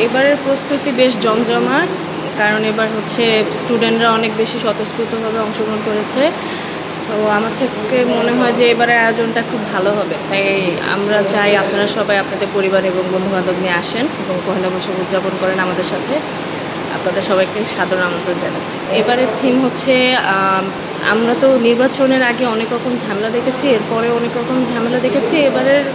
এবারের প্রস্তুতি বেশ জমজমাট, কারণ এবার হচ্ছে স্টুডেন্টরা অনেক বেশি স্বতঃস্ফূর্তভাবে অংশগ্রহণ করেছে। সো আমার থেকে মনে হয় যে এবারের আয়োজনটা খুব ভালো হবে। তাই আমরা চাই আপনারা সবাই আপনাদের পরিবার এবং বন্ধুবান্ধব নিয়ে আসেন এবং পহেলা বৈশাখ উদযাপন করেন আমাদের সাথে। আপনাদের সবাইকে সাদর আমন্ত্রণ জানাচ্ছি। এবারের থিম হচ্ছে আমরা তো নির্বাচনের আগে অনেক রকম ঝামেলা দেখেছি, এরপরে অনেক রকম ঝামেলা দেখেছি। এবারের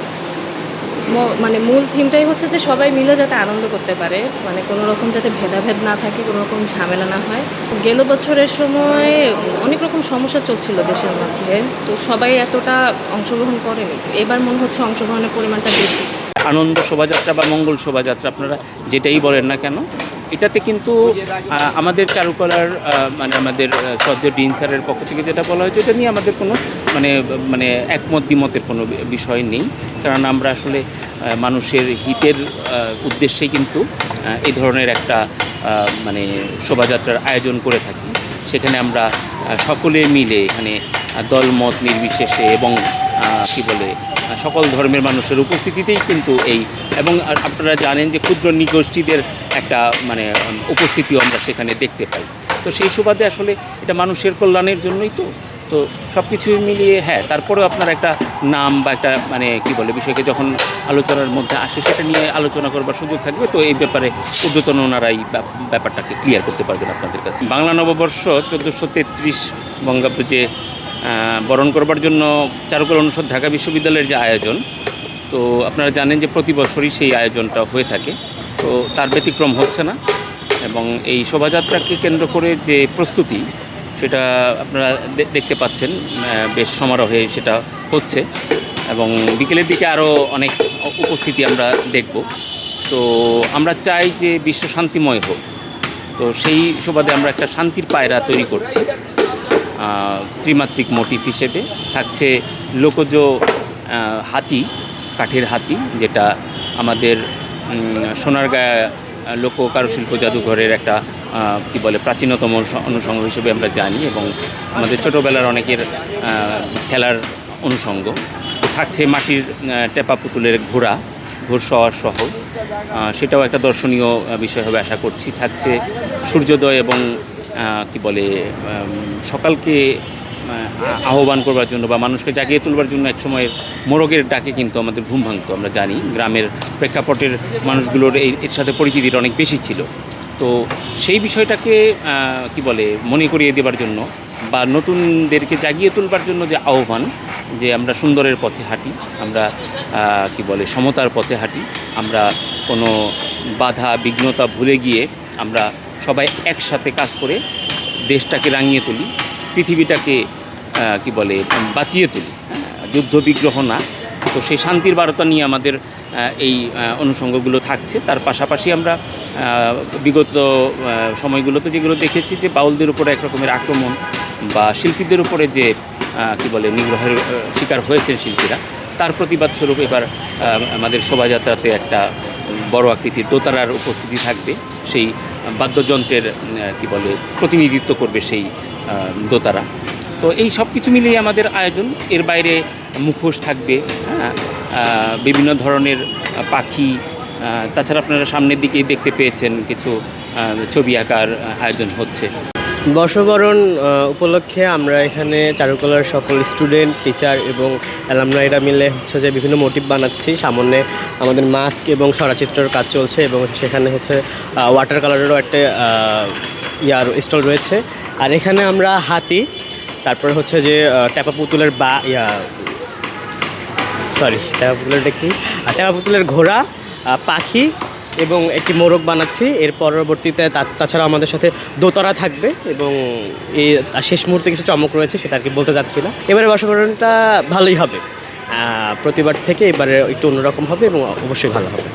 মানে মূল থিমটাই হচ্ছে যে সবাই মিলে যাতে আনন্দ করতে পারে, মানে কোনো রকম যাতে ভেদাভেদ না থাকে, কোনো রকম ঝামেলা না হয়। গেল বছরের সময় অনেক রকম সমস্যা চলছিল দেশের মধ্যে, তো সবাই এতটা অংশগ্রহণ করেনি। এবার মনে হচ্ছে অংশগ্রহণের পরিমাণটা বেশি। আনন্দ শোভাযাত্রা বা মঙ্গল শোভাযাত্রা আপনারা যেটাই বলেন না কেন, এটাতে কিন্তু আমাদের চারুকলার মানে আমাদের শ্রদ্ধেয় ডিন স্যারের পক্ষ থেকে যেটা বলা হয়েছে, এটা নিয়ে আমাদের কোনো মানে মানে একমত দ্বিমতের কোনো বিষয় নেই। কারণ আমরা আসলে মানুষের হিতের উদ্দেশ্যেই কিন্তু এই ধরনের একটা মানে শোভাযাত্রার আয়োজন করে থাকি। সেখানে আমরা সকলে মিলে এখানে দলমত নির্বিশেষে এবং কি বলে সকল ধর্মের মানুষের উপস্থিতিতেই কিন্তু এই, এবং আপনারা জানেন যে ক্ষুদ্র নৃগোষ্ঠীদের একটা মানে উপস্থিতিও আমরা সেখানে দেখতে পাই। তো সেই সুবাদে আসলে এটা মানুষের কল্যাণের জন্যই তো সব কিছু মিলিয়ে হ্যাঁ, তারপরেও আপনার একটা নাম বা একটা মানে কি বলে বিষয়কে যখন আলোচনার মধ্যে আসে সেটা নিয়ে আলোচনা করবার সুযোগ থাকবে। তো এই ব্যাপারে ঊর্ধ্বতন ওনারাই ব্যাপারটাকে ক্লিয়ার করতে পারবেন আপনাদের কাছে। বাংলা নববর্ষ 1433 বঙ্গাব্দ যে বরণ করবার জন্য চারুকলা অনুষদ ঢাকা বিশ্ববিদ্যালয়ের যে আয়োজন, তো আপনারা জানেন যে প্রতি বছরই সেই আয়োজনটা হয়ে থাকে। তো তার ব্যতিক্রম হচ্ছে না, এবং এই শোভাযাত্রাকে কেন্দ্র করে যে প্রস্তুতি সেটা আপনারা দেখতে পাচ্ছেন বেশ সমারোহে সেটা হচ্ছে, এবং বিকেলের দিকে আরও অনেক উপস্থিতি আমরা দেখব। তো আমরা চাই যে বিশ্ব শান্তিময় হোক। তো সেই সুবাদে আমরা একটা শান্তির পায়রা তৈরি করছি। ত্রিমাত্রিক মোটিভ হিসেবে থাকছে লোকজ হাতি, কাঠের হাতি, যেটা আমাদের সোনারগাঁও লোক কারুশিল্প জাদুঘরের একটা কি বলে প্রাচীনতম অনুষঙ্গ হিসেবে আমরা জানি, এবং আমাদের ছোটোবেলার অনেকের খেলার অনুষঙ্গ। থাকছে মাটির টেপা পুতুলের ঘোড়সওয়ার সহ, সেটাও একটা দর্শনীয় বিষয় হবে আশা করছি। থাকছে সূর্যোদয় এবং কি বলে সকালকে আহ্বান করবার জন্য বা মানুষকে জাগিয়ে তুলবার জন্য এক সময় মোরগের ডাকে কিন্তু আমাদের ঘুম ভাঙতো। আমরা জানি গ্রামের প্রেক্ষাপটের মানুষগুলোর এর সাথে পরিচিতির অনেক বেশি ছিল। তো সেই বিষয়টাকে কি বলে মনে করিয়ে দেবার জন্য বা নতুনদেরকে জাগিয়ে তুলবার জন্য যে আহ্বান, যে আমরা সুন্দরের পথে হাঁটি, আমরা কি বলে সমতার পথে হাঁটি, আমরা কোনো বাধা বিঘ্নতা ভুলে গিয়ে আমরা সবাই একসাথে কাজ করে দেশটাকে রাঙিয়ে তুলি, পৃথিবীটাকে কি বলে বাঁচিয়ে তুলি, যুদ্ধ বিগ্রহ না। তো সেই শান্তির বার্তা নিয়ে আমাদের এই অনুষঙ্গগুলো থাকছে। তার পাশাপাশি আমরা বিগত সময়গুলোতে যেগুলো দেখেছি যে বাউলদের উপরে একরকমের আক্রমণ বা শিল্পীদের উপরে যে কি বলে নিগ্রহের শিকার হয়েছেন শিল্পীরা, তার প্রতিবাদ স্বরূপ এবার আমাদের শোভাযাত্রাতে একটা বড় আকৃতির দোতারার উপস্থিতি থাকবে। সেই বাদ্যযন্ত্রের কি বলে প্রতিনিধিত্ব করবে সেই দোতারা। তো এই সব কিছু মিলিয়ে আমাদের আয়োজন। এর বাইরে মুখোশ থাকবে, বিভিন্ন ধরনের পাখি, তাছাড়া আপনারা সামনের দিকেই দেখতে পেয়েছেন কিছু ছবি আঁকার আয়োজন হচ্ছে। বর্ষবরণ উপলক্ষে আমরা এখানে চারুকলার সকল স্টুডেন্ট, টিচার এবং অ্যালামনাইরা মিলে হচ্ছে যে বিভিন্ন মোটিভ বানাচ্ছি। সামনে আমাদের মাস্ক এবং সরাচিত্রের কাজ চলছে, এবং সেখানে হচ্ছে ওয়াটার কালারেরও একটা স্টল রয়েছে। আর এখানে আমরা হাতি, তারপরে হচ্ছে যে টেপা পুতুলের টেপা পুতুলেরটা কি টেপা পুতুলের ঘোড়া, পাখি এবং একটি মোরগ বানাচ্ছি। এর পরবর্তীতে তাছাড়া আমাদের সাথে দোতারা থাকবে, এবং এই শেষ মুহূর্তে কিছু চমক রয়েছে, সেটা আর কি বলতে যাচ্ছি না। এবারে বর্ষবরণটা ভালোই হবে, প্রতিবার থেকে এবারে একটু অন্যরকম হবে এবং অবশ্যই ভালো হবে।